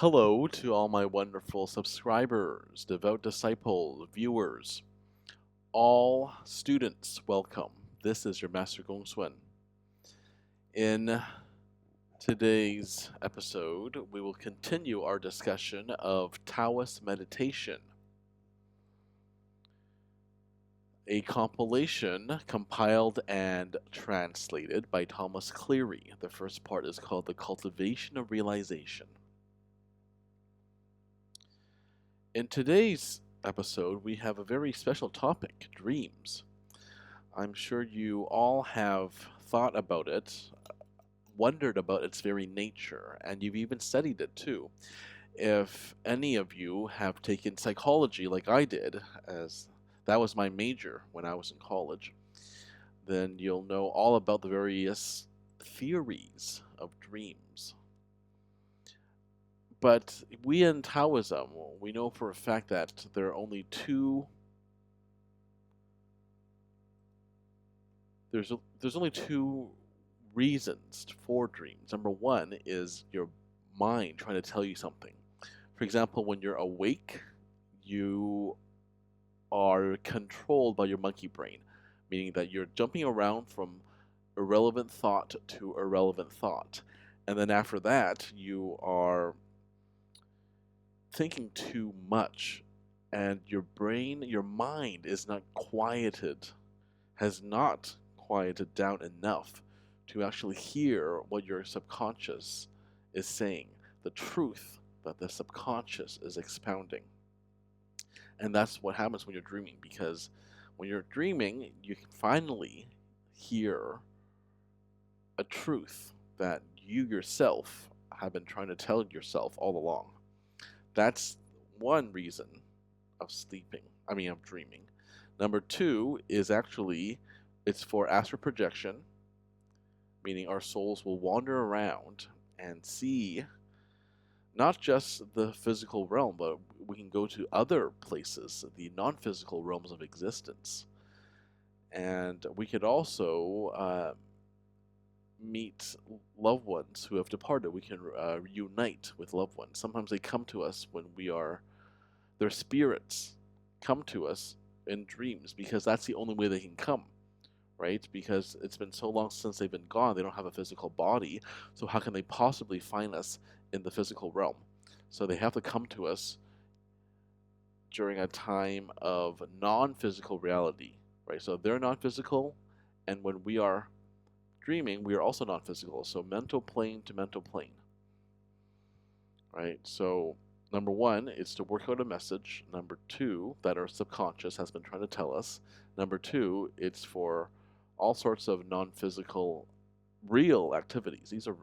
Hello to all my wonderful subscribers, devout disciples, viewers, all students, welcome. This is your Master GongSun. In today's episode, we will continue our discussion of Taoist meditation, a compilation compiled and translated by Thomas Cleary. The first part is called The Cultivation of Realization. In today's episode, we have a very special topic, dreams. I'm sure you all have thought about it, wondered about its very nature, and you've even studied it too. If any of you have taken psychology like I did, as that was my major when I was in college, then you'll know all about the various theories of dreams. But we in Taoism, we know for a fact that there are only there's only two reasons for dreams. Number one is your mind trying to tell you something. For example, when you're awake, you are controlled by your monkey brain, meaning that you're jumping around from irrelevant thought to irrelevant thought. And then after that, you are thinking too much, and your mind is not quieted, has not quieted down enough to actually hear what your subconscious is saying, the truth that the subconscious is expounding. And that's what happens when you're dreaming, because when you're dreaming, you can finally hear a truth that you yourself have been trying to tell yourself all along. That's one reason of dreaming. Number two is actually, it's for astral projection, meaning our souls will wander around and see not just the physical realm, but we can go to other places, the non-physical realms of existence. And we could also meet loved ones who have departed. We can reunite with loved ones. Sometimes they come to us when their spirits come to us in dreams, because that's the only way they can come, right? Because it's been so long since they've been gone, they don't have a physical body, so how can they possibly find us in the physical realm? So they have to come to us during a time of non-physical reality, right? So they're non-physical, and when we are dreaming, we are also non-physical, so mental plane to mental plane, right? So number one is to work out a message. Number two, that our subconscious has been trying to tell us. Number two, it's for all sorts of non-physical, real activities. These are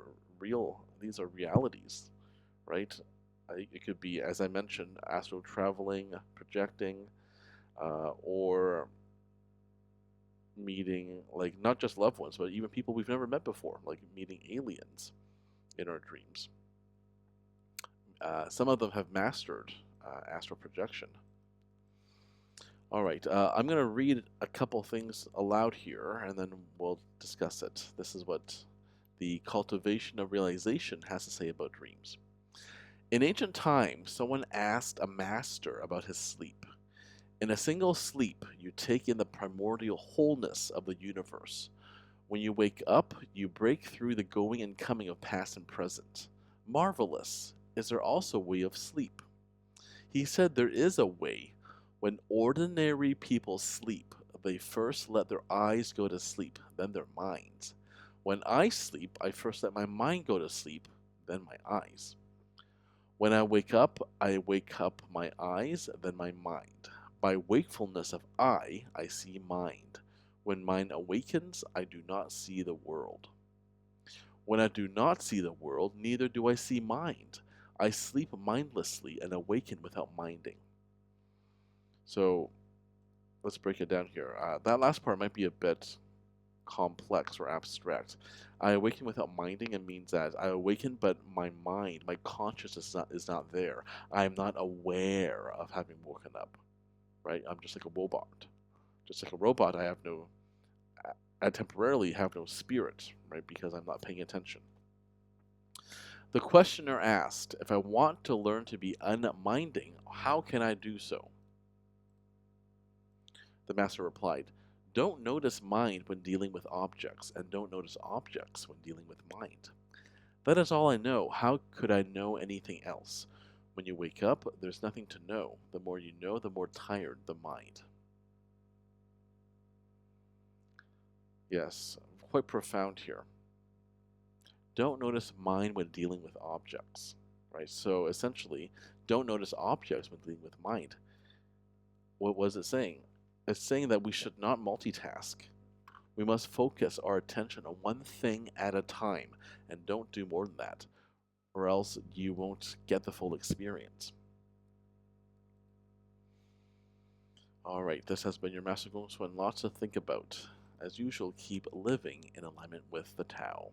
realities, right? It could be, as I mentioned, astral traveling, projecting, or meeting, like, not just loved ones, but even people we've never met before, like meeting aliens in our dreams. Some of them have mastered astral projection. All right, I'm going to read a couple things aloud here, and then we'll discuss it. This is what the Cultivation of Realization has to say about dreams. In ancient times, someone asked a master about his sleep. In a single sleep, you take in the primordial wholeness of the universe. When you wake up, you break through the going and coming of past and present. Marvelous! Is there also a way of sleep? He said there is a way. When ordinary people sleep, they first let their eyes go to sleep, then their minds. When I sleep, I first let my mind go to sleep, then my eyes. When I wake up my eyes, then my mind. By wakefulness of I see mind. When mind awakens, I do not see the world. When I do not see the world, neither do I see mind. I sleep mindlessly and awaken without minding. So let's break it down here. That last part might be a bit complex or abstract. I awaken without minding, it means that I awaken, but my mind, my consciousness is not there. I am not aware of having woken up. Right? I'm just like a robot. Just like a robot, I temporarily have no spirit, right? Because I'm not paying attention. The questioner asked, if I want to learn to be unminding, how can I do so? The master replied, don't notice mind when dealing with objects, and don't notice objects when dealing with mind. That is all I know. How could I know anything else? When you wake up, there's nothing to know. The more you know, the more tired the mind. Yes, quite profound here. Don't notice mind when dealing with objects, right? So essentially, don't notice objects when dealing with mind. What was it saying? It's saying that we should not multitask. We must focus our attention on one thing at a time and don't do more than that, or else you won't get the full experience. Alright, this has been your Master GongSun. Lots to think about. As usual, keep living in alignment with the Tao.